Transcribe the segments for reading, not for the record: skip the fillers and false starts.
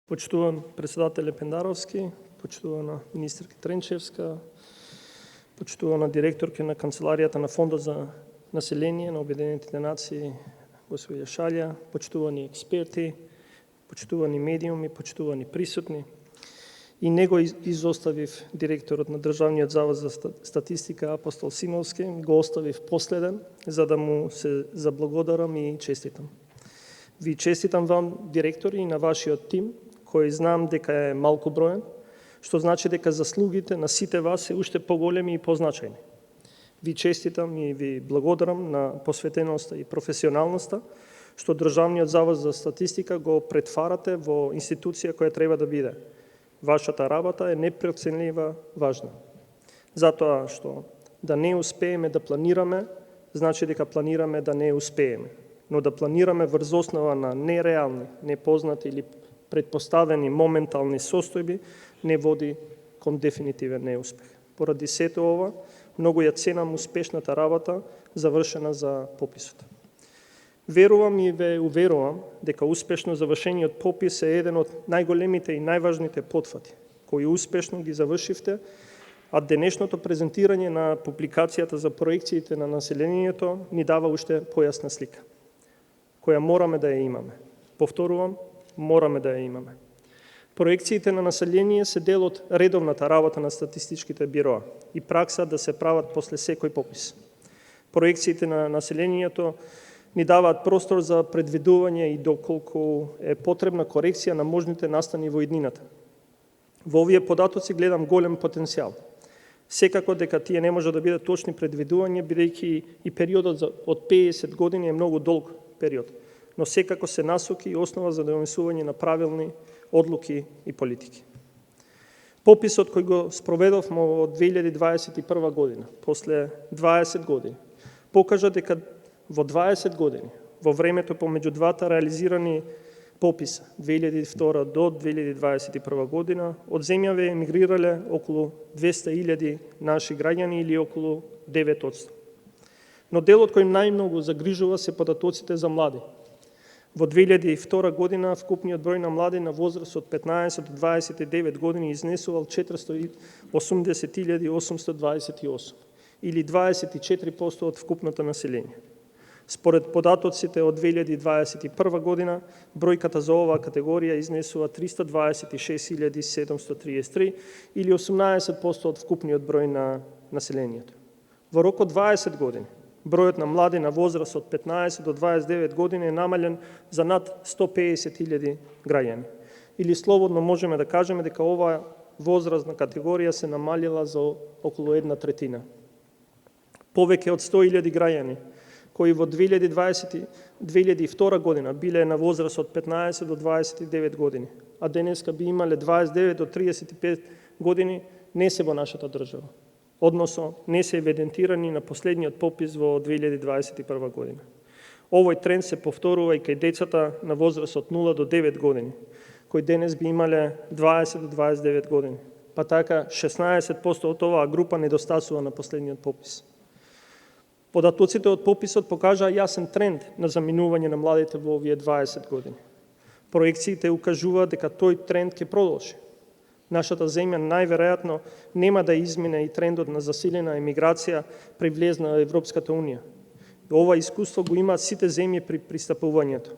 Почитуван председателе Пендаровски, почитувана министерка Тренчевска, почитувана директорка на Канцеларията на Фонда за население на Обединените нации, госпожа Шалја, почитувани експерти, почитувани медиуми, почитувани присутни. И него изоставив директорът на Државниот завод за статистика Апостол Симовски, го оставив последен, за да му се заблагодарам и честитам. Ви честитам вам, директори, и на вашиот тим, кој знам дека е малку броен, што значи дека заслугите на сите вас се уште поголеми и позначајни. Ви честитам и ви благодарам на посветеноста и професионалноста, што Државниот завод за статистика го претварате во институција која треба да биде. Вашата работа е непроценлива важна. Затоа што да не успееме да планираме, значи дека планираме да не успееме. Но да планираме врз основа на нереални, непознати или предпоставени моментални состојби не води кон дефинитивен неуспех. Поради сето ова, многу ја ценам успешната работа завршена за пописот. Верувам и ве уверувам дека успешно завршениот попис е еден од најголемите и најважните потфати, кои успешно ги завршивте, а денешното презентирање на публикацијата за проекциите на населението ни дава уште појасна слика, која мораме да ја имаме. Повторувам, мораме да ја имаме. Проекциите на население се дел од редовната работа на статистичките бироа и пракса да се прават после секој попис. Проекциите на населението ни даваат простор за предвидување и доколку е потребна корекција на можните настани во иднината. Во овие податоци гледам голем потенцијал. Секако дека тие не може да бидат точни предвидувања, бидејќи и периодот од 50 години е многу долг период, но секако се насоки и основа за донесување на правилни одлуки и политики. Пописот кој го спроведовме од 2021 година, после 20 години, покажа дека во 20 години, во времето помеѓу двата реализирани пописа, 2002 до 2021 година, од земјаве емигрирале околу 200.000 наши граѓани или околу 9%. Но делот кој најмногу загрижува се податоците за млади. Во 2002 година вкупниот број на млади на возраст од 15 до 29 години изнесувал 480.828 или 24% од вкупното население. Според податоците од 2021 година, бројката за оваа категорија изнесува 326.733 или 18% од вкупниот број на населението. Во рок од 20 години, бројот на млади на возраст од 15 до 29 години е намален за над 150.000 граѓани. Или слободно можеме да кажеме дека оваа возрастна категорија се намалила за околу 1/3. Повеќе од 100.000 граѓани кои во 2002 година биле на возраст од 15 до 29 години, а денеска би имале 29 до 35 години, не се во нашата држава. Односно, не се евидентирани на последниот попис во 2021 година. Овој тренд се повторува и кај децата на возраст од 0 до 9 години, кои денес би имале 20 до 29 години. Па така, 16% од оваа група недостасува на последниот попис. Податоците од пописот покажаа јасен тренд на заминување на младите во овие 20 години. Проекциите укажуваат дека тој тренд ќе продолжи. Нашата земја најверојатно нема да измине и трендот на засилена емиграција при влез на Европската унија. Ова искуство го имаат сите земји при пристапувањето,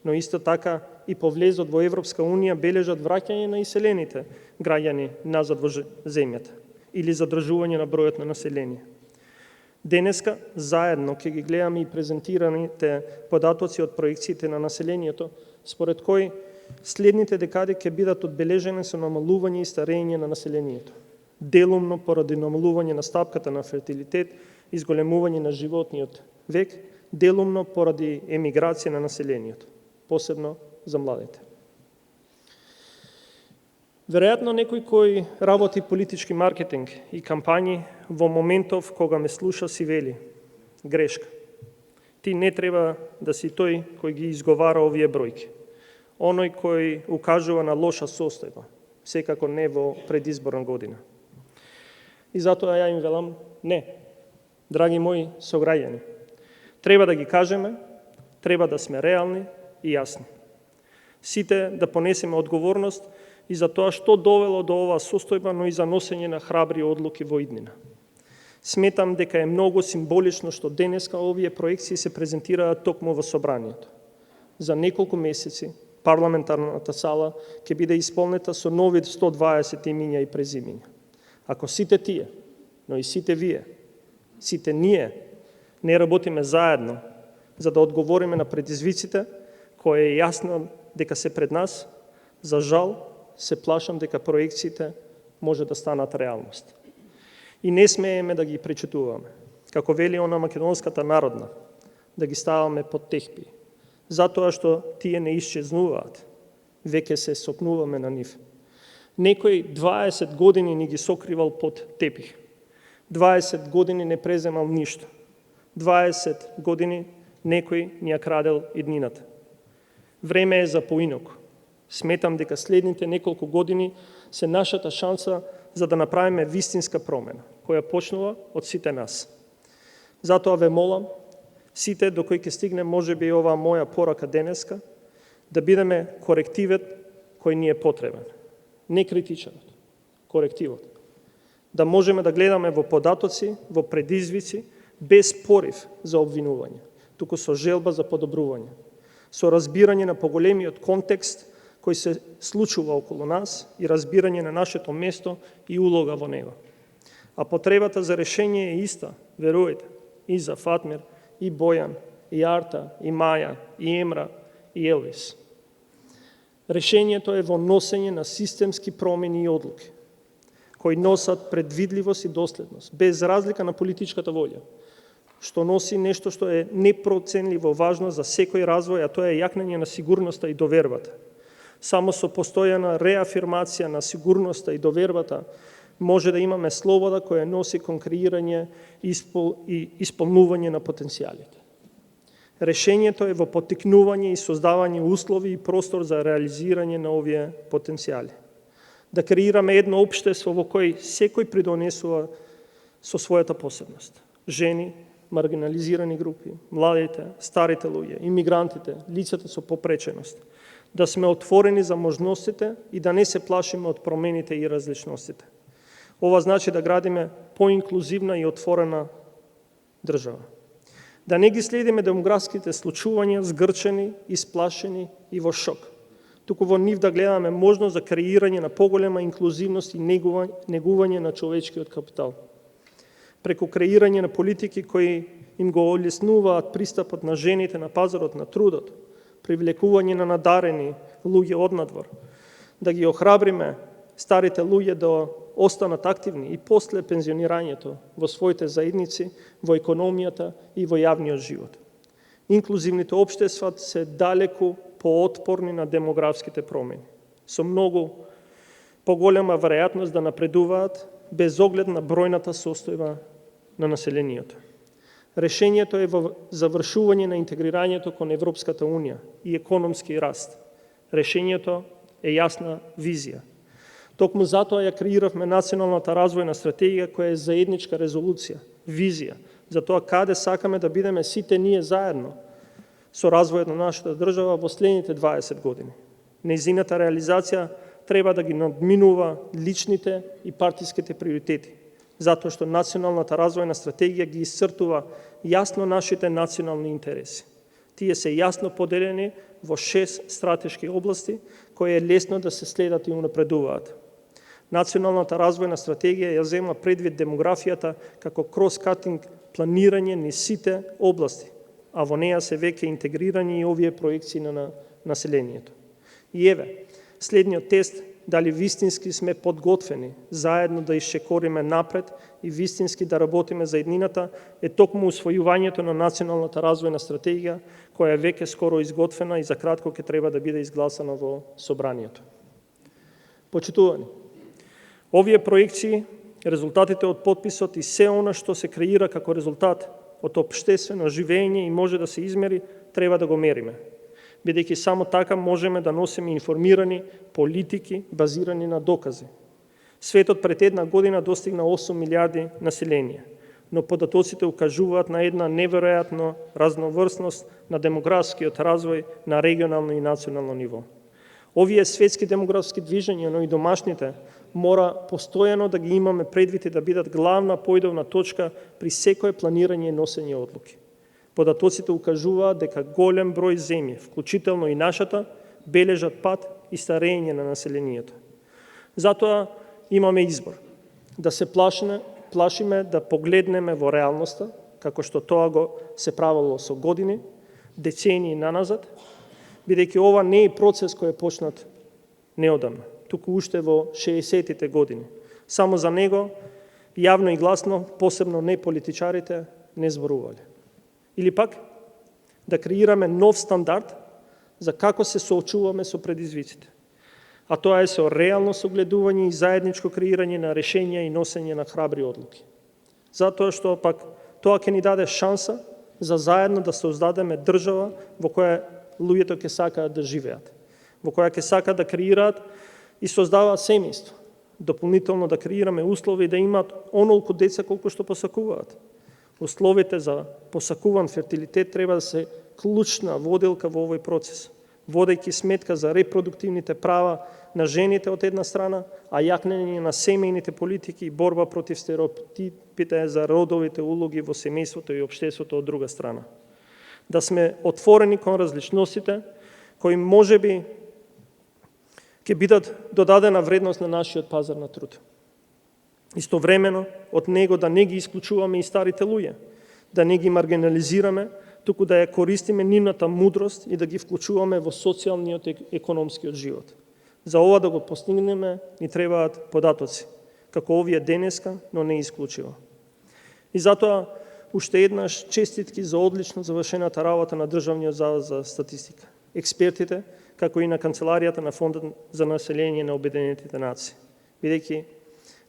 но исто така и по влезот во Европска унија бележат враќање на иселените граѓани назад во земјата или задржување на бројот на население. Денеска заедно ќе ги гледаме и презентираните податоци од проекциите на населението, според кои следните декади ќе бидат одбележени со намалување и старење на населението. Делумно поради намалување на стапката на фертилитет, изголемување на животниот век, делумно поради емиграција на населението, посебно за младите. Веројатно некој кој работи политички маркетинг и кампањи во моментов кога ме слуша си вели: грешка. Ти не треба да си тој кој ги изговара овие бројки. Оној кој укажува на лоша состојба, секако не во предизборна година. И затоа ја им велам: не, драги мои сограѓани, треба да ги кажеме, треба да сме реални и јасни. Сите да понесеме одговорност и за тоа што довело до оваа состојба, но и за носење на храбри одлуки во иднина. Сметам дека е многу символично што денеска овие проекции се презентираат токму во собранието. За неколку месеци парламентарната сала ќе биде исполнета со нови 120 имиња и презимиња. Ако сите тие, но и сите вие, сите ние не работиме заедно за да одговориме на предизвиците, кои е јасно дека се пред нас, за жал се плашам дека проекциите може да станат реалност. И не смееме да ги пречутуваме, како вели она македонската народна, да ги ставаме под техпи, затоа што тие не исчезнуваат, веќе се сопнуваме на нив. Некој 20 години ни ги сокривал под тепих, 20 години не преземал ништо, 20 години некој ни ја крадел иднината. Време е за поиноко. Сметам дека следните неколку години се нашата шанса за да направиме вистинска промена, која почнува од сите нас. Затоа ве молам, сите до кои ќе стигне можеби оваа моја порака денеска, да бидеме корективет кој ни е потребен. Не критичарот, корективот. Да можеме да гледаме во податоци, во предизвици, без порив за обвинување, туку со желба за подобрување, со разбирање на поголемиот контекст кој се случува околу нас и разбирање на нашето место и улога во него. А потребата за решение е иста, веруете, и за Фатмир, и Бојан, и Арта, и Маја, и Емра, и Елвис. Решението е во носење на системски промени и одлуки, кои носат предвидливост и доследност, без разлика на политичката волја, што носи нешто што е непроценливо важно за секој развој, а тоа е јакнење на сигурноста и довербата. Само со постојана реафирмација на сигурноста и довербата може да имаме слобода која носи кон креирање и исполнување на потенцијалите. Решението е во поттикнување и создавање услови и простор за реализирање на овие потенцијали. Да креираме едно општество во кој секој придонесува со својата посебност. Жени, маргинализирани групи, младите, старите луѓе, имигрантите, лицата со попреченост. Да сме отворени за можностите и да не се плашиме од промените и различностите. Ова значи да градиме поинклузивна и отворена држава. Да не ги следиме демографските случувања згрчени, исплашени и во шок, туку во нив да гледаме можност за креирање на поголема инклузивност и негување на човечкиот капитал. Преку креирање на политики кои им го олеснуваат пристапот на жените на пазарот на трудот, привлекување на надарени луѓе однадвор, да ги охрабриме старите луѓе да останат активни и после пензионирањето во своите заедници, во економијата и во јавниот живот. Инклузивните општества се далеку поотпорни на демографските промени, со многу поголема веројатност да напредуваат без оглед на бројната состојба на населението. Решението е во завршување на интегрирањето кон Европската Унија и економски раст. Решението е јасна визија. Токму затоа ја креиравме националната развојна стратегија која е заедничка резолуција, визија, за тоа каде сакаме да бидеме сите ние заедно со развојот на нашата држава во следните 20 години. Нејзината реализација треба да ги надминува личните и партиските приоритети, затоа што националната развојна стратегија ги исцртува јасно нашите национални интереси. Тие се јасно поделени во 6 стратешки области, кои е лесно да се следат и унапредуваат. Националната развојна стратегија ја зема предвид демографијата како крос-катинг планирање низ сите области, а во неја се веќе интегрирани и овие проекции на населението. И еве, следниот тест дали вистински сме подготвени заедно да исчекориме напред и вистински да работиме за еднината е токму усвојувањето на националната развојна стратегија, која е веќе скоро изготвена и за кратко ќе треба да биде изгласана во собранието. Почитувани, овие проекции, резултатите од подписот и се она што се креира како резултат од општествено живење и може да се измери, треба да го мериме, бидејќи само така можеме да носиме информирани политики базирани на докази. Светот пред една година достигна 8 милиарди население, но податоците укажуваат на една неверојатна разноврсност на демографскиот развој на регионално и национално ниво. Овие светски демографски движења, но и домашните, мора постојано да ги имаме предвид и да бидат главна поидовна точка при секое планирање и носење одлуки. Податоците укажуваат дека голем број земји, вклучително и нашата, бележат пат и старење на населението. Затоа имаме избор. Да се плашиме да погледнеме во реалноста, како што тоа го се правило со години, децении наназад, бидејќи ова не е процес кој е почнат неодамна, туку уште во 60-тите години. Само за него, јавно и гласно, посебно не политичарите, не зборувале. Или пак, да креираме нов стандард за како се соочуваме со предизвиците. А тоа е со реално согледување и заедничко креирање на решенја и носење на храбри одлуки. Затоа што пак тоа ќе ни даде шанса за заедно да создадеме држава во која луѓето ќе сакаат да живеат, во која ќе сакаат да креираат и создаваат семејство, дополнително да креираме услови да имаат онолку деца колку што посакуваат. Условите за посакуван фертилитет треба да се клучна водилка во овој процес, водејќи сметка за репродуктивните права на жените од една страна, а јакнење на семејните политики и борба против стереотипите за родовите улоги во семејството и општеството од друга страна. Да сме отворени кон различностите, кои можеби ќе бидат додадена вредност на нашиот пазар на труд. Истовремено, од него да не ги исклучуваме и старите луѓе, да не ги маргинализираме, туку да ја користиме нивната мудрост и да ги вклучуваме во социјалниот и економскиот живот. За ова да го постигнеме ни требаат податоци, како овие денеска, но не исклучиво. И затоа, уште еднаш честитки за одлично завршената работа на Државниот завод за статистика, експертите, како и на Канцеларијата на Фондот за население на Обединетите нации, бидејќи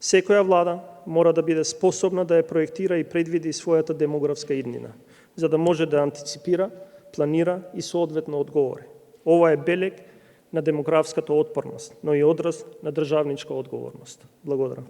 секоја влада мора да биде способна да ја проектира и предвиди својата демографска иднина, за да може да антиципира, планира и соодветно одговори. Ова е белег на демографската отпорност, но и одраз на државничка одговорност. Благодарам.